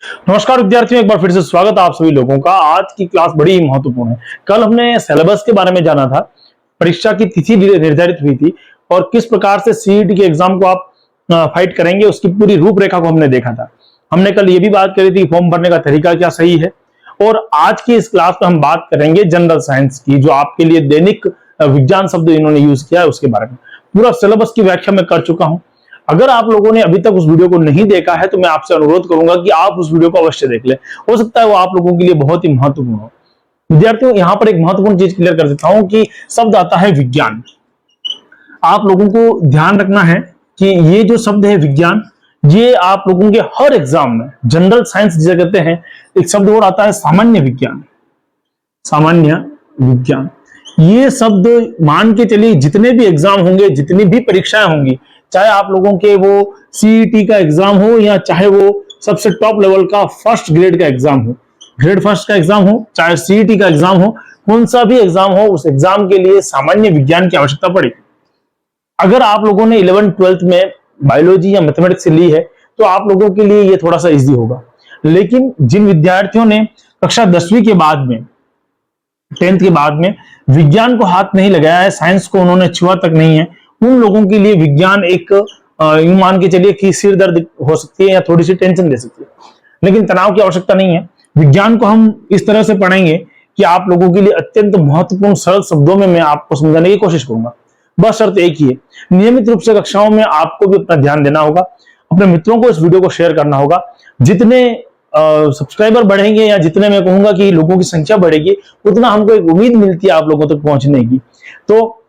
नमस्कार विद्यार्थियों, एक बार फिर से स्वागत है आप सभी लोगों का। आज की क्लास बड़ी ही महत्वपूर्ण है। कल हमने सिलेबस के बारे में जाना था, परीक्षा की तिथि निर्धारित हुई थी और किस प्रकार से सीईटी के एग्जाम को आप फाइट करेंगे उसकी पूरी रूपरेखा को हमने देखा था। हमने कल ये भी बात करी थी फॉर्म भरने का तरीका क्या सही है। और आज की इस क्लास में हम बात करेंगे जनरल साइंस की, जो आपके लिए दैनिक विज्ञान शब्द इन्होंने यूज किया है उसके बारे में। पूरा सिलेबस की व्याख्या मैं कर चुका हूं। अगर आप लोगों ने अभी तक उस वीडियो को नहीं देखा है तो मैं आपसे अनुरोध करूंगा कि आप उस वीडियो को अवश्य देख लें। हो सकता है वो आप लोगों के लिए बहुत ही महत्वपूर्ण हो। विद्यार्थियों, यहां पर एक महत्वपूर्ण चीज क्लियर कर देता हूं कि शब्द आता है विज्ञान। आप लोगों को ध्यान रखना है कि ये जो शब्द है विज्ञान, ये आप लोगों के हर एग्जाम में जनरल साइंस जिसे कहते हैं, एक शब्द और आता है सामान्य विज्ञान। सामान्य विज्ञान ये शब्द मान के चलिए जितने भी एग्जाम होंगे, जितनी भी परीक्षाएं होंगी, चाहे आप लोगों के वो सीईटी का एग्जाम हो या चाहे वो सबसे टॉप लेवल का फर्स्ट ग्रेड का एग्जाम हो, ग्रेड फर्स्ट का एग्जाम हो, चाहे सीईटी का एग्जाम हो, कौन सा भी एग्जाम हो, उस एग्जाम के लिए सामान्य विज्ञान की आवश्यकता पड़ेगी। अगर आप लोगों ने 11th-12th में बायोलॉजी या मैथमेटिक्स से ली है तो आप लोगों के लिए ये थोड़ा सा इजी होगा। लेकिन जिन विद्यार्थियों ने कक्षा 10वीं के बाद में, 10th के बाद में विज्ञान को हाथ नहीं लगाया है, साइंस को उन्होंने छुआ तक नहीं है, उन लोगों के लिए विज्ञान एक यूं मान के चलिए कि सिर दर्द हो सकती है या थोड़ी सी टेंशन दे सकती है। लेकिन तनाव की आवश्यकता नहीं है। विज्ञान को हम इस तरह से पढ़ेंगे कि आप लोगों के लिए अत्यंत महत्वपूर्ण सरल शब्दों में मैं आपको समझाने की कोशिश करूंगा। बस शर्त एक ही है, नियमित रूप से कक्षाओं में आपको भी अपना ध्यान देना होगा, अपने मित्रों को इस वीडियो को शेयर करना होगा। जितने सब्सक्राइबर बढ़ेंगे या जितने मैं कहूंगा कि लोगों की संख्या बढ़ेगी, उतना हमको एक उम्मीद मिलती है आप लोगों तक पहुंचने की। तो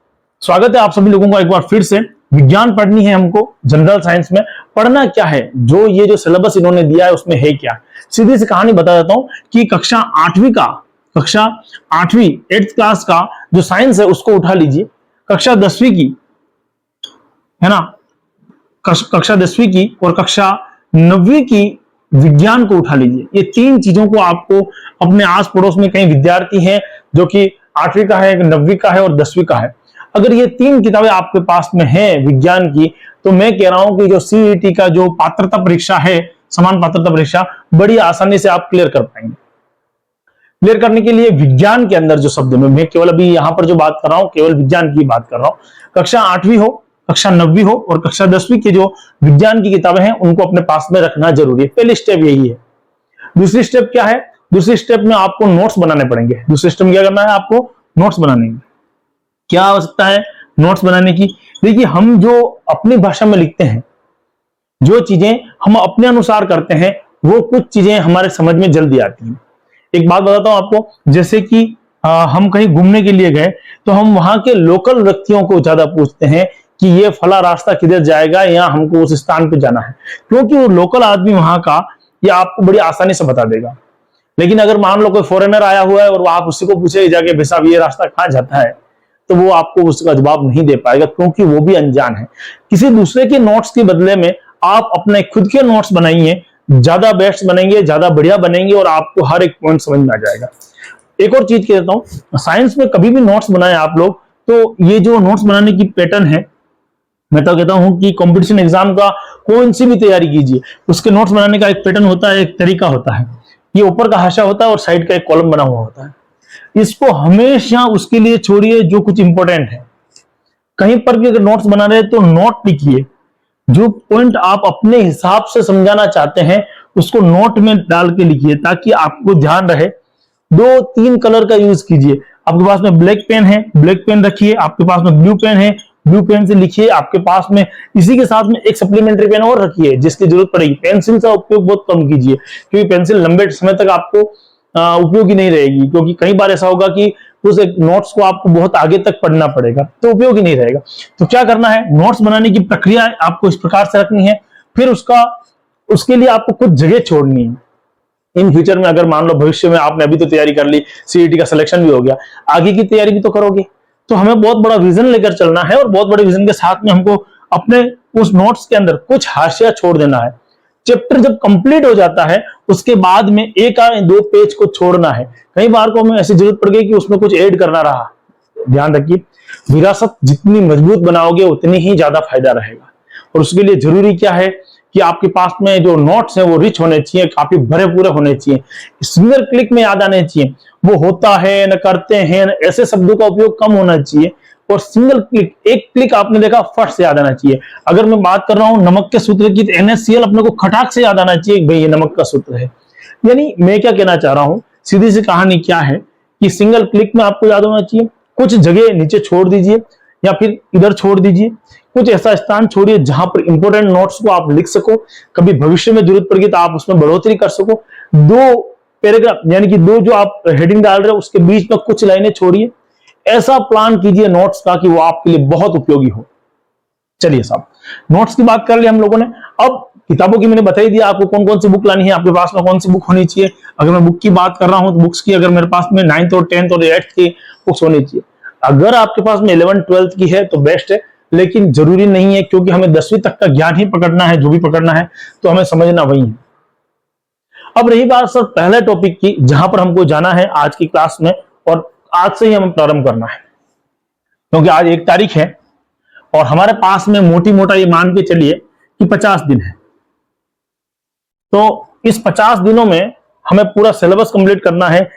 स्वागत है आप सभी लोगों का एक बार फिर से। विज्ञान पढ़नी है हमको जनरल साइंस में। पढ़ना क्या है, जो ये जो सिलेबस इन्होंने दिया है उसमें है क्या। सीधी सी कहानी बता देता हूं कि कक्षा 8वीं 8th क्लास का जो साइंस है उसको उठा लीजिए, कक्षा 10वीं की है ना, कक्षा 10वीं की और कक्षा 9वीं की विज्ञान को उठा लीजिए। ये तीन चीजों को आपको अपने आस पड़ोस में कई विद्यार्थी हैं जो कि 8वीं का है, 9वीं का है और 10वीं का है, अगर ये तीन किताबें आपके पास में है विज्ञान की, तो मैं कह रहा हूं कि जो सीईटी का जो पात्रता परीक्षा है, समान पात्रता परीक्षा, बड़ी आसानी से आप क्लियर कर पाएंगे। क्लियर करने के लिए विज्ञान के अंदर जो शब्द में मैं केवल अभी यहां पर जो बात कर रहा हूं, केवल विज्ञान की बात कर रहा हूं। कक्षा 8वीं हो, कक्षा 9वीं हो और कक्षा 10वीं की जो विज्ञान की किताबें हैं उनको अपने पास में रखना जरूरी है। पहली स्टेप यही है। दूसरी स्टेप क्या है? दूसरी स्टेप में आपको नोट्स बनाने पड़ेंगे। दूसरी स्टेप क्या करना है? आपको नोट्स बनाने की। क्या आवश्यकता है नोट्स बनाने की? देखिए, हम जो अपनी भाषा में लिखते हैं, जो चीजें हम अपने अनुसार करते हैं, वो कुछ चीजें हमारे समझ में जल्दी आती हैं। एक बात बताता हूं आपको, जैसे कि हम कहीं घूमने के लिए गए तो हम वहां के लोकल व्यक्तियों को ज्यादा पूछते हैं कि ये फला रास्ता किधर जाएगा या हमको उस स्थान पे जाना है, क्योंकि वो लोकल आदमी वहां का ये आपको बड़ी आसानी से बता देगा। लेकिन अगर मान लो कोई फॉरेनर आया हुआ है और आप उसी को पूछे जाके भाई साहब ये रास्ता कहां जाता है, तो वो आपको उसका जवाब नहीं दे पाएगा, क्योंकि वो भी अनजान है। किसी दूसरे के नोट्स के बदले में आप अपने खुद के नोट्स बनाइए, ज्यादा बेस्ट बनेंगे, ज्यादा बढ़िया बनेंगे और आपको हर एक पॉइंट समझ में आ जाएगा। एक और चीज कह देता हूं, साइंस में कभी भी नोट्स बनाए आप लोग, तो ये जो नोट्स बनाने की पैटर्न है, मैं तो कहता हूं कि कंपटीशन एग्जाम का कौन सी भी तैयारी कीजिए, उसके नोट्स बनाने का एक पैटर्न होता है, एक तरीका होता है। ये ऊपर का हाशिया होता है और साइड का एक कॉलम बना हुआ होता है। इसको हमेशा उसके लिए छोड़िए जो कुछ इंपॉर्टेंट है। कहीं पर भी अगर नोट्स बना रहे तो नोट लिखिए, जो पॉइंट आप अपने हिसाब से समझाना चाहते हैं उसको नोट में डाल के लिखिए, ताकि आपको ध्यान रहे। 2-3 कलर का यूज कीजिए। आपके पास में ब्लैक पेन है, ब्लैक पेन रखिए। आपके पास में ब्लू पेन है, ब्लू पेन से लिखिए। आपके पास में इसी के साथ में एक सप्लीमेंट्री पेन और रखिए जिसकी जरूरत पड़ेगी। पेंसिल का उपयोग बहुत कम कीजिए, क्योंकि पेंसिल लंबे समय तक आपको उपयोगी नहीं रहेगी, क्योंकि कई बार ऐसा होगा कि उस एक नोट्स को आपको बहुत आगे तक पढ़ना पड़ेगा, तो उपयोगी नहीं रहेगा। तो क्या करना है, नोट्स बनाने की प्रक्रिया आपको इस प्रकार से रखनी है। फिर उसके लिए आपको कुछ जगह छोड़नी है। इन फ्यूचर में अगर मान लो भविष्य में आपने अभी तो तैयारी कर ली, सीईटी का सिलेक्शन भी हो गया, आगे की तैयारी भी तो करोगे, तो हमें बहुत बड़ा विजन लेकर चलना है और बहुत बड़े विजन के साथ में हमको अपने उस नोट्स के अंदर कुछ हाशिया छोड़ देना है। चैप्टर जब कंप्लीट हो जाता है उसके बाद में 1 या 2 पेज को छोड़ना है। कई बार को हमें ऐसी जरूरत पड़ गई कि उसमें कुछ ऐड करना रहा। ध्यान रखिए, विरासत जितनी मजबूत बनाओगे उतनी ही ज्यादा फायदा रहेगा। और उसके लिए जरूरी क्या है कि आपके पास में जो नोट्स हैं वो रिच होने चाहिए, काफी भरे पूरे होने चाहिए, सिंगल क्लिक में याद आने चाहिए। वो होता है, न करते हैं, न ऐसे शब्दों का उपयोग कम होना चाहिए, और सिंगल क्लिक, एक क्लिक आपने देखा फट से याद आना चाहिए। अगर मैं बात कर रहा हूं नमक के सूत्र की, तो NaCl अपने को खटाक से याद आना चाहिए, भाई ये नमक का सूत्र है। यानी मैं क्या कहना चाह रहा हूं, सीधी सी कहानी क्या है कि सिंगल क्लिक में आपको याद होना चाहिए। कुछ जगह नीचे छोड़ दीजिए या फिर इधर छोड़ दीजिए, कुछ ऐसा स्थान छोड़िए जहां पर इंपॉर्टेंट नोट्स को आप लिख सको, कभी भविष्य में जरूरत पड़ेगी तो आप उसमें बढ़ोतरी कर सको। दो पैराग्राफ यानी कि दो जो आप हेडिंग डाल रहे हो उसके बीच में कुछ लाइनें छोड़िए। ऐसा प्लान कीजिए नोट्स का कि वो आपके लिए बहुत उपयोगी हो। चलिए साहब, नोट्स की बात कर ली हम लोगों ने। अब किताबों की मैंने बता ही दिया आपको कौन कौन सी बुक लानी है, आपके पास में कौन सी बुक होनी चाहिए। अगर मैं बुक की बात कर रहा हूं तो बुक्स की अगर मेरे पास में 9th और 10th और 8th की बुक्स होनी चाहिए। अगर आपके पास में 11th 12th की है तो बेस्ट है, लेकिन जरूरी नहीं है, क्योंकि हमें 10वीं तक का ज्ञान ही पकड़ना है, जो भी पकड़ना है तो हमें समझना वही है। अब रही बात सर पहले टॉपिक की, जहां पर हमको जाना है आज की क्लास में, और आज से ही हमें प्रारंभ करना है, क्योंकि आज 1 तारीख है और हमारे पास में मोटी मोटा ये मान के चलिए कि 50 दिन है। तो इस 50 दिनों में हमें पूरा सिलेबस कंप्लीट करना है,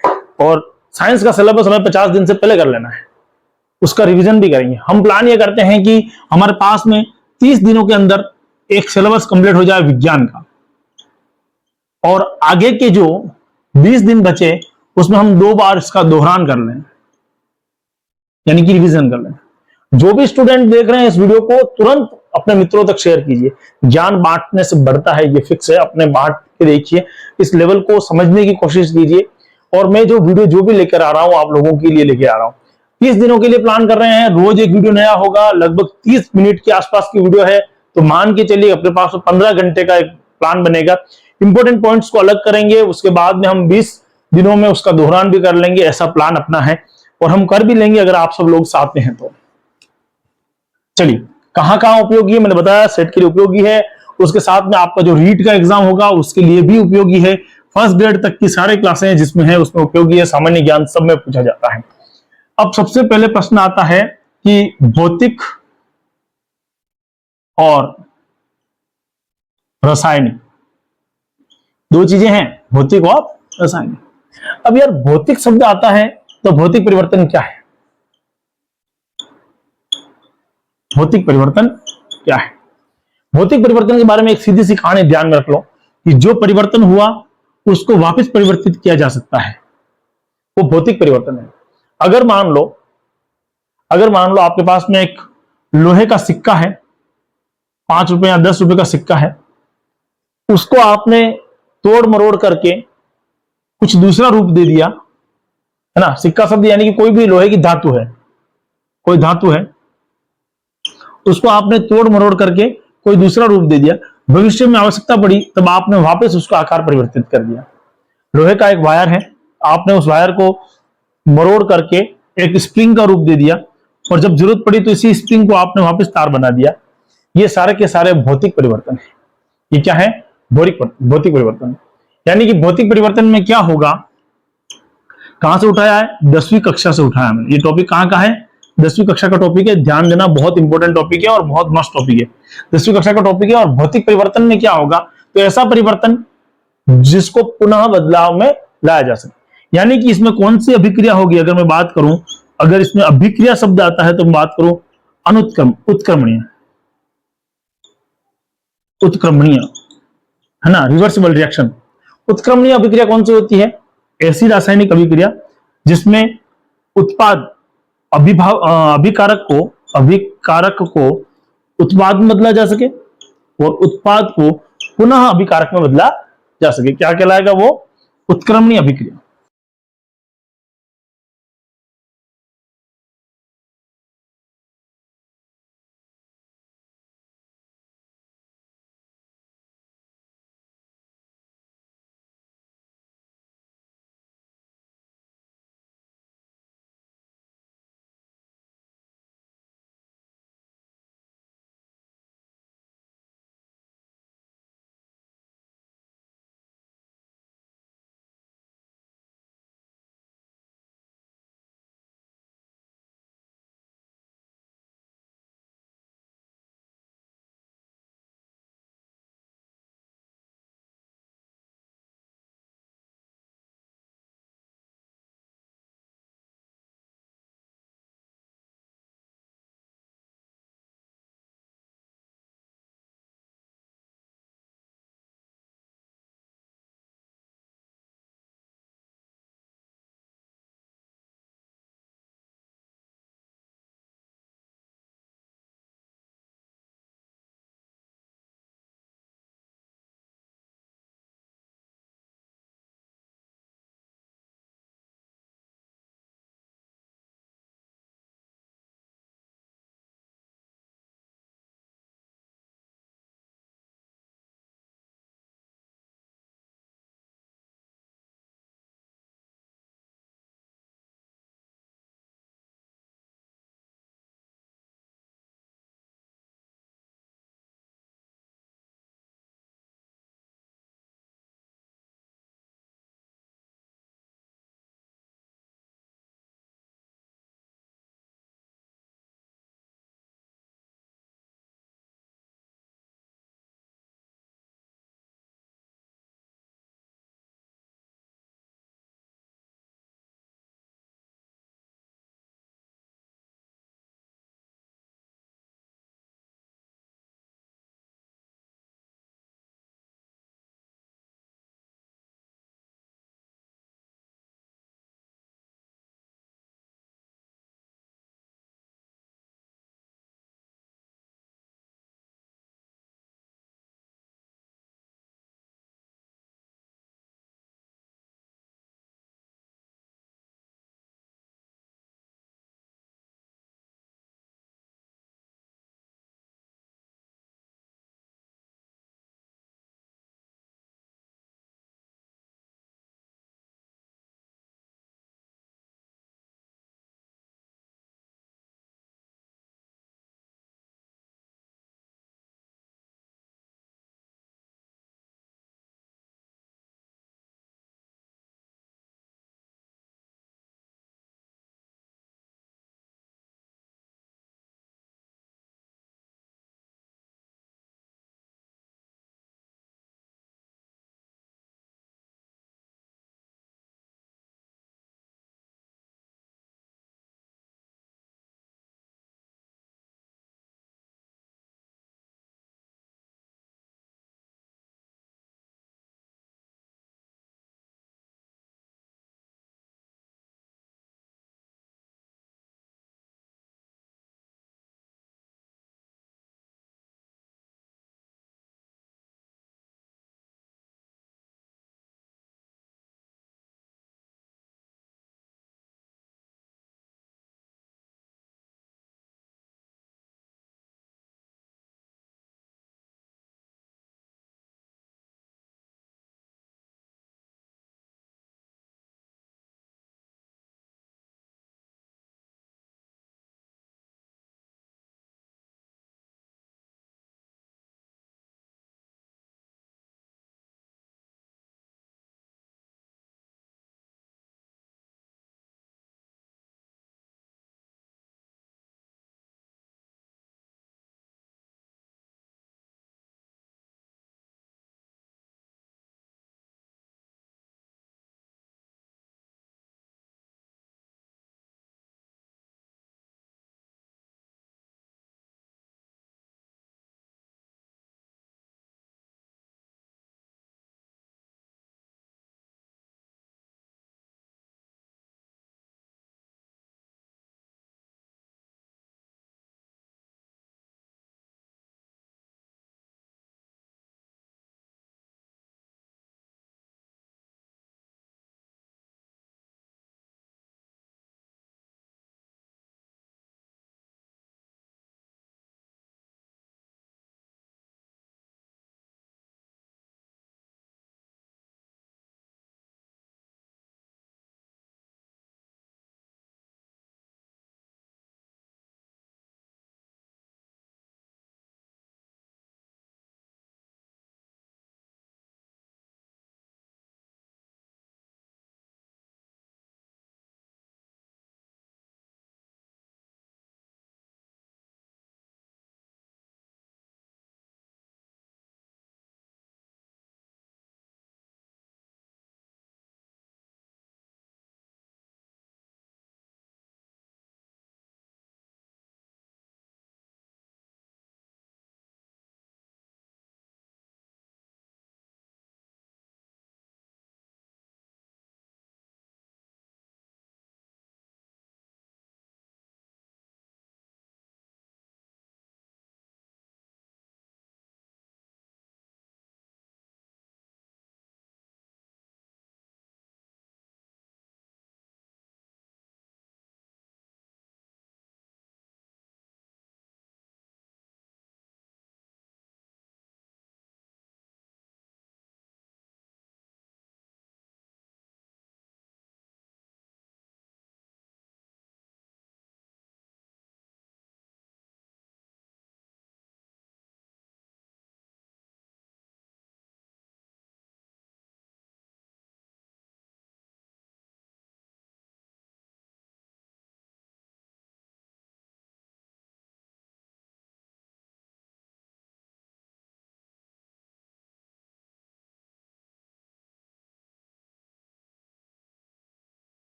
और साइंस का सिलेबस हमें 50 दिन से पहले कर लेना है, उसका रिवीजन भी करेंगे। हम प्लान ये करते हैं कि हमारे पास में 30 दिनों के अंदर एक सिलेबस कंप्लीट हो जाए विज्ञान का, और आगे के जो 20 दिन बचे उसमें हम 2 बार इसका दोहरान कर लें, यानी कि रिवीजन कर लें। जो भी स्टूडेंट देख रहे हैं इस वीडियो को तुरंत अपने मित्रों तक शेयर कीजिए। ज्ञान बांटने से बढ़ता है, ये फिक्स है। अपने बांट के देखिए, इस लेवल को समझने की कोशिश कीजिए। और मैं जो वीडियो जो भी लेकर आ रहा हूं आप लोगों के लिए लेके आ रहा हूं। 30 दिनों के लिए प्लान कर रहे हैं, रोज एक वीडियो नया होगा, लगभग 30 मिनट के आसपास की वीडियो है, तो मान के चलिए अपने पास 15 घंटे का एक प्लान बनेगा। इंपॉर्टेंट पॉइंट्स को अलग करेंगे, उसके बाद में हम 20 दिनों में उसका दोहरान भी कर लेंगे, ऐसा प्लान अपना है, और हम कर भी लेंगे अगर आप सब लोग साथ में हैं तो। चलिए, कहां कहां उपयोगी है मैंने बताया, सेट के लिए उपयोगी है, उसके साथ में आपका जो रीट का एग्जाम होगा उसके लिए भी उपयोगी है। फर्स्ट ग्रेड तक की सारे क्लासें जिसमें है उसमें उपयोगी है, सामान्य ज्ञान सब में पूछा जाता है। अब सबसे पहले प्रश्न आता है कि भौतिक और रासायनिक, 2 चीजें हैं, भौतिक और रासायनिक। अब यार भौतिक शब्द आता है तो भौतिक परिवर्तन क्या है? भौतिक परिवर्तन क्या है? भौतिक परिवर्तन के बारे में एक सीधी सी कहानी ध्यान में रख लो कि जो परिवर्तन हुआ उसको वापस परिवर्तित किया जा सकता है, वो भौतिक परिवर्तन है। अगर मान लो आपके पास में एक लोहे का सिक्का है, 5 रुपए या 10 रुपए का सिक्का है, उसको आपने तोड़ मरोड़ करके कुछ दूसरा रूप दे दिया, है ना। सिक्का शब्द यानी कि कोई भी लोहे की धातु है, कोई धातु है, उसको आपने तोड़ मरोड़ करके कोई दूसरा रूप दे दिया। भविष्य में आवश्यकता पड़ी तब आपने वापस उसका आकार परिवर्तित कर दिया। लोहे का एक वायर है, आपने उस वायर को मरोड़ करके एक स्प्रिंग का रूप दे दिया, और जब जरूरत पड़ी तो इसी स्प्रिंग को आपने वापस तार बना दिया। ये सारे के सारे भौतिक परिवर्तन है। ये क्या है? भौतिक परिवर्तन। यानी कि भौतिक परिवर्तन में क्या होगा, कहां से उठाया है? 10वीं कक्षा से उठाया मैंने। ये टॉपिक कहां का है? 10वीं कक्षा का टॉपिक है। ध्यान देना, बहुत इंपॉर्टेंट टॉपिक है और बहुत मस्त टॉपिक है। 10वीं कक्षा का टॉपिक है। और भौतिक परिवर्तन में क्या होगा? तो ऐसा परिवर्तन जिसको पुनः बदलाव में लाया जा सके। यानी कि इसमें कौन सी अभिक्रिया होगी? अगर मैं बात करूं, अगर इसमें अभिक्रिया शब्द आता है तो मैं बात करूं उत्क्रमणीय, है ना, रिवर्सिबल रिएक्शन। उत्क्रमणीय अभिक्रिया कौन सी होती है? ऐसी रासायनिक अभिक्रिया जिसमें उत्पाद अभिकारक को उत्पाद में बदला जा सके और उत्पाद को पुनः अभिकारक में बदला जा सके। क्या कहलाएगा वो? उत्क्रमणीय अभिक्रिया।